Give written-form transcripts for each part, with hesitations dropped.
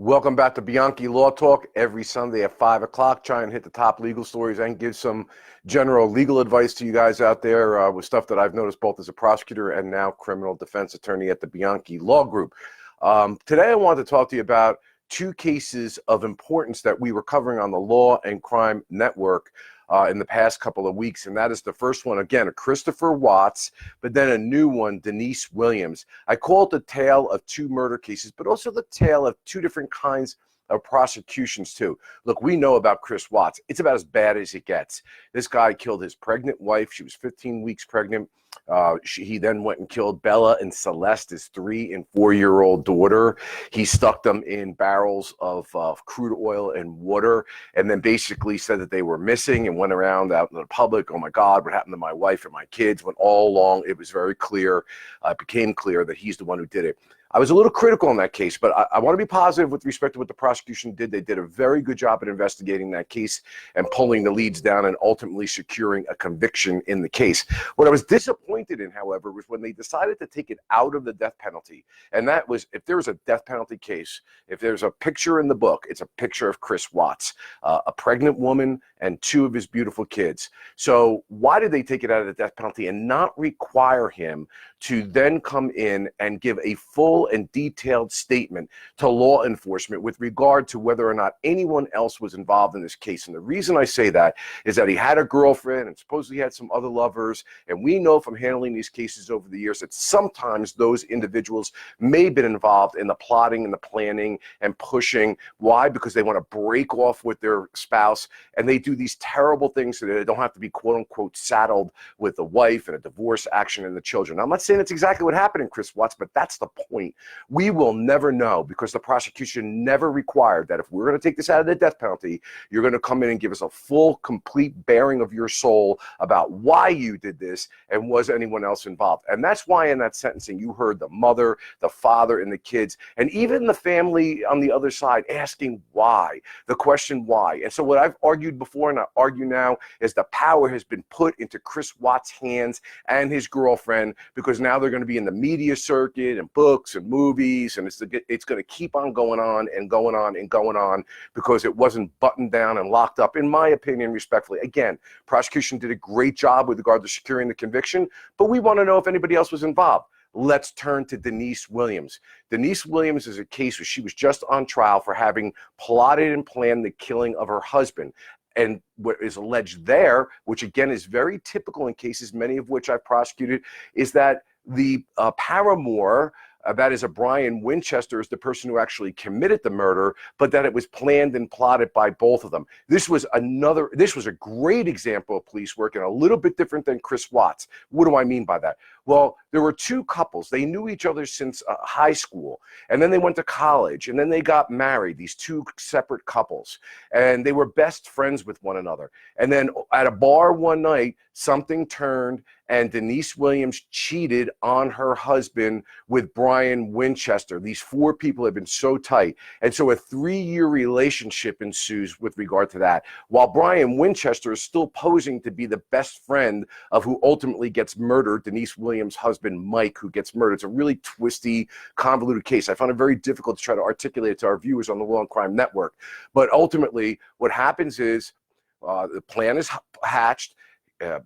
Welcome back to Bianchi Law Talk every Sunday at 5 o'clock. Try and hit the top legal stories and give some general legal advice to you guys out there with stuff that I've noticed both as a prosecutor and now criminal defense attorney at the Bianchi Law Group. Today I wanted to talk to you about two cases of importance that we were covering on the Law and Crime Network in the past couple of weeks, and that is the first one, again, a Christopher Watts, but then a new one, Denise Williams. I call it the tale of two murder cases, but also the tale of two different kinds of prosecutions too. Look, we know about Chris Watts. It's about as bad as it gets. This guy killed his pregnant wife. She was 15 weeks pregnant. He then went and killed Bella and Celeste, his 3- and 4-year-old daughter. He stuck them in barrels of crude oil and water, and then basically said that they were missing and went around out in the public. Oh my God, what happened to my wife and my kids? When all along it was very clear, it became clear that he's the one who did it. I was a little critical in that case, but I want to be positive with respect to what the prosecution did. They did a very good job at investigating that case and pulling the leads down and ultimately securing a conviction in the case. What I was disappointed in, however, was when they decided to take it out of the death penalty. And that was, if there was a death penalty case, if there's a picture in the book, it's a picture of Chris Watts, a pregnant woman and 2 of his beautiful kids. So why did they take it out of the death penalty and not require him to then come in and give a full and detailed statement to law enforcement with regard to whether or not anyone else was involved in this case? And the reason I say that is that he had a girlfriend and supposedly had some other lovers, and we know from handling these cases over the years that sometimes those individuals may have been involved in the plotting and the planning and pushing. Why? Because they want to break off with their spouse, and they do these terrible things so that they don't have to be quote unquote saddled with the wife and a divorce action and the children. Now, I'm not saying that's exactly what happened in Chris Watts, but that's the point. We will never know because the prosecution never required that if we're going to take this out of the death penalty, you're going to come in and give us a full, complete bearing of your soul about why you did this and was anyone else involved. And that's why in that sentencing you heard the mother, the father, and the kids, and even the family on the other side asking why, the question why. And so what I've argued before and I argue now is the power has been put into Chris Watts' hands and his girlfriend, because now they're going to be in the media circuit and books and movies, and it's going to keep on going on and going on and going on because it wasn't buttoned down and locked up, in my opinion, respectfully. Again, prosecution did a great job with regard to securing the conviction, but we want to know if anybody else was involved. Let's turn to Denise Williams. Denise Williams is a case where she was just on trial for having plotted and planned the killing of her husband. And what is alleged there, which again is very typical in cases, many of which I've prosecuted, is that the paramour, that is a Brian Winchester, is the person who actually committed the murder, but that it was planned and plotted by both of them. This was a great example of police work and a little bit different than Chris Watts. What do I mean by that? Well, there were 2 couples. They knew each other since high school, and then they went to college, and then they got married, these 2 separate couples, and they were best friends with one another. And then at a bar one night, something turned, and Denise Williams cheated on her husband with Brian Winchester. These 4 people had been so tight. And so a 3-year relationship ensues with regard to that, while Brian Winchester is still posing to be the best friend of who ultimately gets murdered, Denise Williams' husband, Mike, who gets murdered. It's a really twisty, convoluted case. I found it very difficult to try to articulate it to our viewers on the Law and Crime Network. But ultimately, what happens is the plan is hatched.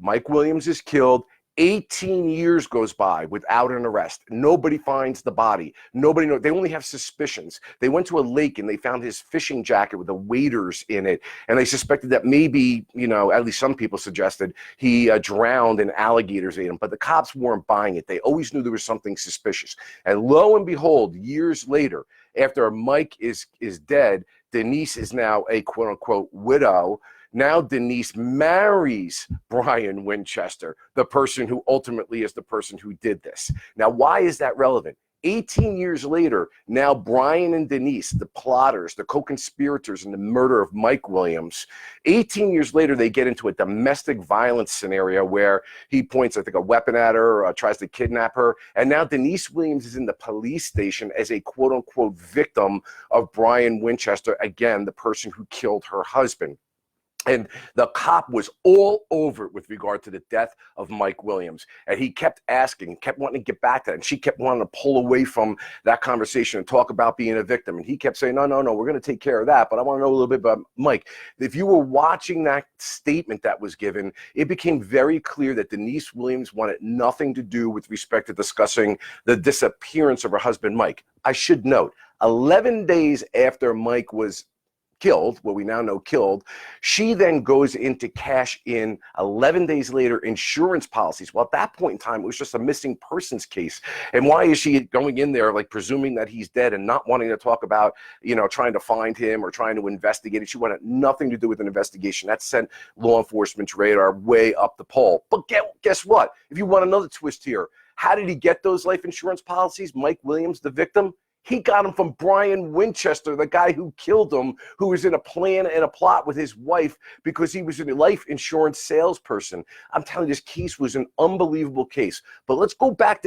Mike Williams is killed. 18 years goes by without an arrest. Nobody finds the body. Nobody knows. They only have suspicions. They went to a lake and they found his fishing jacket with the waders in it. And they suspected that maybe, at least some people suggested, he drowned and alligators ate him. But the cops weren't buying it. They always knew there was something suspicious. And lo and behold, years later, after Mike is dead, Denise is now a quote-unquote widow. Now Denise marries Brian Winchester, the person who ultimately is the person who did this. Now, why is that relevant? 18 years later, now Brian and Denise, the plotters, the co-conspirators in the murder of Mike Williams, 18 years later, they get into a domestic violence scenario where he points, I think, a weapon at her, tries to kidnap her. And now Denise Williams is in the police station as a quote-unquote victim of Brian Winchester, again, the person who killed her husband. And the cop was all over it with regard to the death of Mike Williams. And he kept asking, kept wanting to get back to that. And she kept wanting to pull away from that conversation and talk about being a victim. And he kept saying, no, we're going to take care of that. But I want to know a little bit about Mike. If you were watching that statement that was given, it became very clear that Denise Williams wanted nothing to do with respect to discussing the disappearance of her husband, Mike. I should note, 11 days after Mike was killed, what we now know killed, she then goes in to cash in 11 days later insurance policies. Well, at that point in time, it was just a missing persons case. And why is she going in there like presuming that he's dead and not wanting to talk about, trying to find him or trying to investigate it? She wanted nothing to do with an investigation. That sent law enforcement's radar way up the pole. But guess what? If you want another twist here, how did he get those life insurance policies? Mike Williams, the victim? He got him from Brian Winchester, the guy who killed him, who was in a plan and a plot with his wife because he was a life insurance salesperson. I'm telling you, this case was an unbelievable case. But let's go back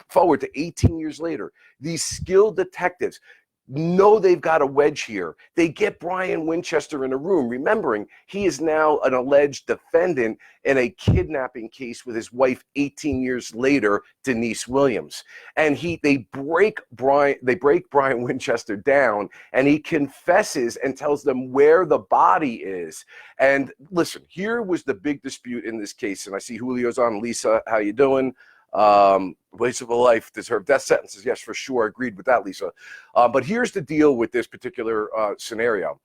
forward to 18 years later. These skilled detectives know they've got a wedge here. They get Brian Winchester in a room, remembering he is now an alleged defendant in a kidnapping case with his wife 18 years later, Denise Williams. And they break Brian Winchester down, and he confesses and tells them where the body is. And listen, here was the big dispute in this case. And I see Julio's on. Lisa, how you doing? Waste of a life, deserve death sentences. Yes, for sure. Agreed with that, Lisa. But here's the deal with this particular scenario.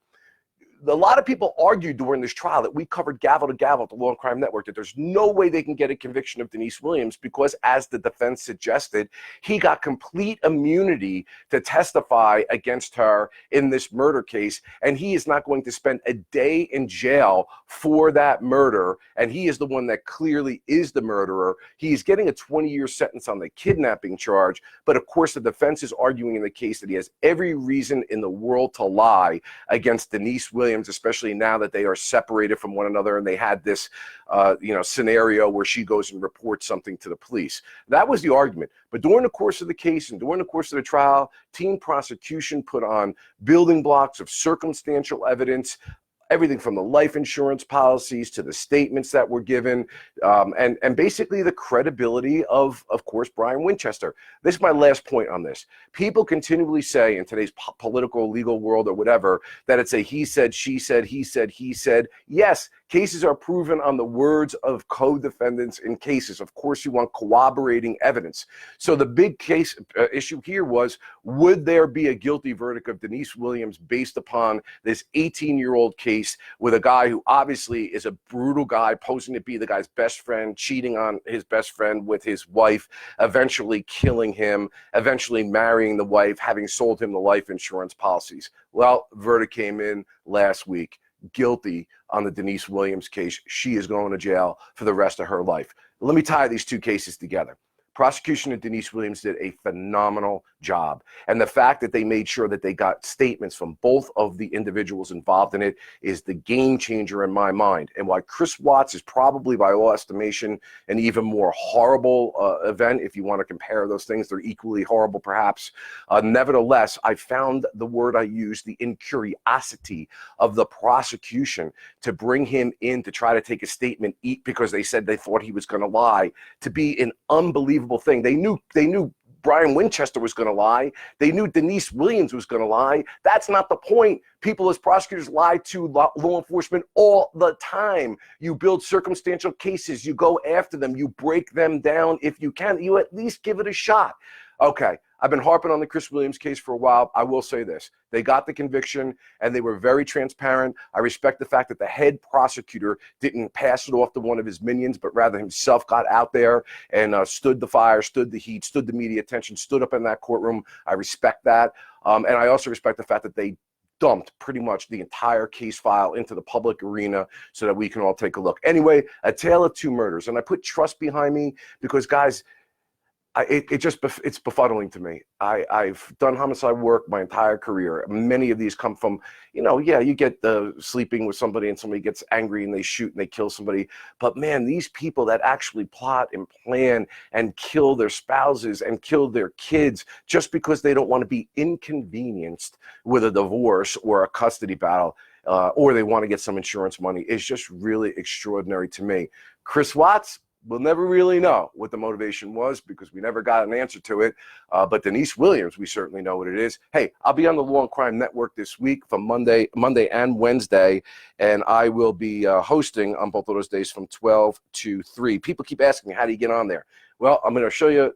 A lot of people argued during this trial that we covered gavel to gavel at the Law and Crime Network that there's no way they can get a conviction of Denise Williams because, as the defense suggested, he got complete immunity to testify against her in this murder case, and he is not going to spend a day in jail for that murder, and he is the one that clearly is the murderer. He's getting a 20-year sentence on the kidnapping charge, but of course the defense is arguing in the case that he has every reason in the world to lie against Denise Williams, especially now that they are separated from one another and they had this scenario where she goes and reports something to the police. That was the argument. But during the course of the case and during the course of the trial, team prosecution put on building blocks of circumstantial evidence, everything from the life insurance policies to the statements that were given, and basically the credibility of course, Brian Winchester. This is my last point on this. People continually say in today's political, legal world or whatever, that it's a he said, she said, he said, he said. Yes, cases are proven on the words of co-defendants in cases. Of course, you want corroborating evidence. So the big case issue here was, would there be a guilty verdict of Denise Williams based upon this 18-year-old case with a guy who obviously is a brutal guy, posing to be the guy's best friend, cheating on his best friend with his wife, eventually killing him, eventually marrying the wife, having sold him the life insurance policies? Well, verdict came in last week. Guilty on the Denise Williams case. She is going to jail for the rest of her life. Let me tie these two cases together. Prosecution of Denise Williams did a phenomenal job. And the fact that they made sure that they got statements from both of the individuals involved in it is the game changer in my mind. And why Chris Watts is probably, by all estimation, an even more horrible event. If you want to compare those things, they're equally horrible, perhaps. Nevertheless, I found the word I used, the incuriosity of the prosecution to bring him in to try to take a statement, because they said they thought he was going to lie, to be an unbelievable thing. They knew Brian Winchester was going to lie. They knew Denise Williams was going to lie. That's not the point. People as prosecutors lie to law enforcement all the time. You build circumstantial cases. You go after them. You break them down if you can. You at least give it a shot. Okay, I've been harping on the Chris Williams case for a while. I will say this. They got the conviction, and they were very transparent. I respect the fact that the head prosecutor didn't pass it off to one of his minions, but rather himself got out there and stood the fire, stood the heat, stood the media attention, stood up in that courtroom. I respect that. And I also respect the fact that they dumped pretty much the entire case file into the public arena so that we can all take a look. Anyway, a tale of two murders. And I put trust behind me because, guys, It's befuddling to me. I've done homicide work my entire career. Many of these come from, yeah, you get the sleeping with somebody and somebody gets angry and they shoot and they kill somebody. But man, these people that actually plot and plan and kill their spouses and kill their kids just because they don't want to be inconvenienced with a divorce or a custody battle, or they want to get some insurance money, is just really extraordinary to me. Chris Watts, we'll never really know what the motivation was because we never got an answer to it. But Denise Williams, we certainly know what it is. Hey, I'll be on the Law and Crime Network this week from Monday and Wednesday, and I will be hosting on both of those days from 12 to 3. People keep asking me, how do you get on there? Well, I'm going to show you,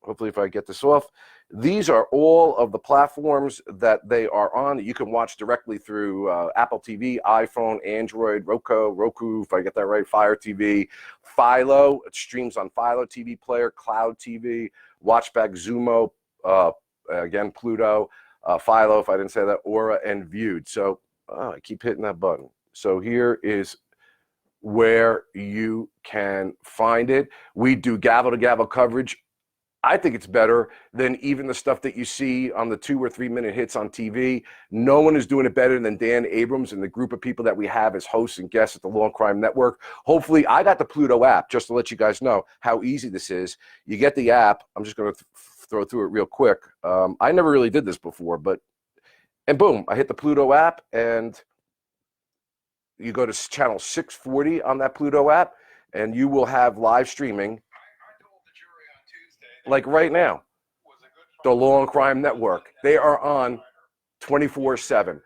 hopefully if I get this off. These are all of the platforms that they are on. You can watch directly through Apple TV, iPhone, Android, Roku, if I get that right, Fire TV, Philo. It streams on Philo TV Player, Cloud TV, Watchback, Zumo, again, Pluto, Philo, if I didn't say that, Aura, and Viewed. So I keep hitting that button. So here is where you can find it. We do gavel-to-gavel coverage. I think it's better than even the stuff that you see on the 2 or 3 minute hits on TV. No one is doing it better than Dan Abrams and the group of people that we have as hosts and guests at the Law and Crime Network. Hopefully, I got the Pluto app, just to let you guys know how easy this is. You get the app. I'm just going to throw through it real quick. I never really did this before, and boom, I hit the Pluto app, and you go to channel 640 on that Pluto app, and you will have live streaming. Like right now, the Law and Crime Network. They are on 24/7.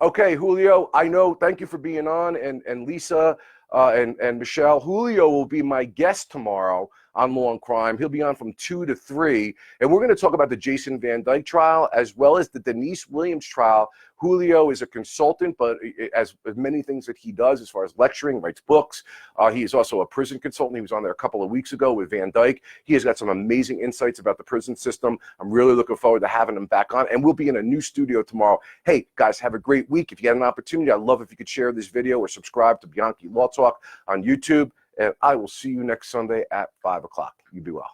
Okay, Julio, I know, thank you for being on, and Lisa and Michelle. Julio will be my guest tomorrow on Law and Crime. He'll be on from 2 to 3, and we're going to talk about the Jason Van Dyke trial as well as the Denise Williams trial. Julio is a consultant, but as many things that he does as far as lecturing, writes books. He is also a prison consultant. He was on there a couple of weeks ago with Van Dyke. He has got some amazing insights about the prison system. I'm really looking forward to having him back on, and we'll be in a new studio tomorrow. Hey, guys, have a great week. If you get an opportunity, I'd love if you could share this video or subscribe to Bianchi Law Talk on YouTube. And I will see you next Sunday at 5 o'clock. You be well.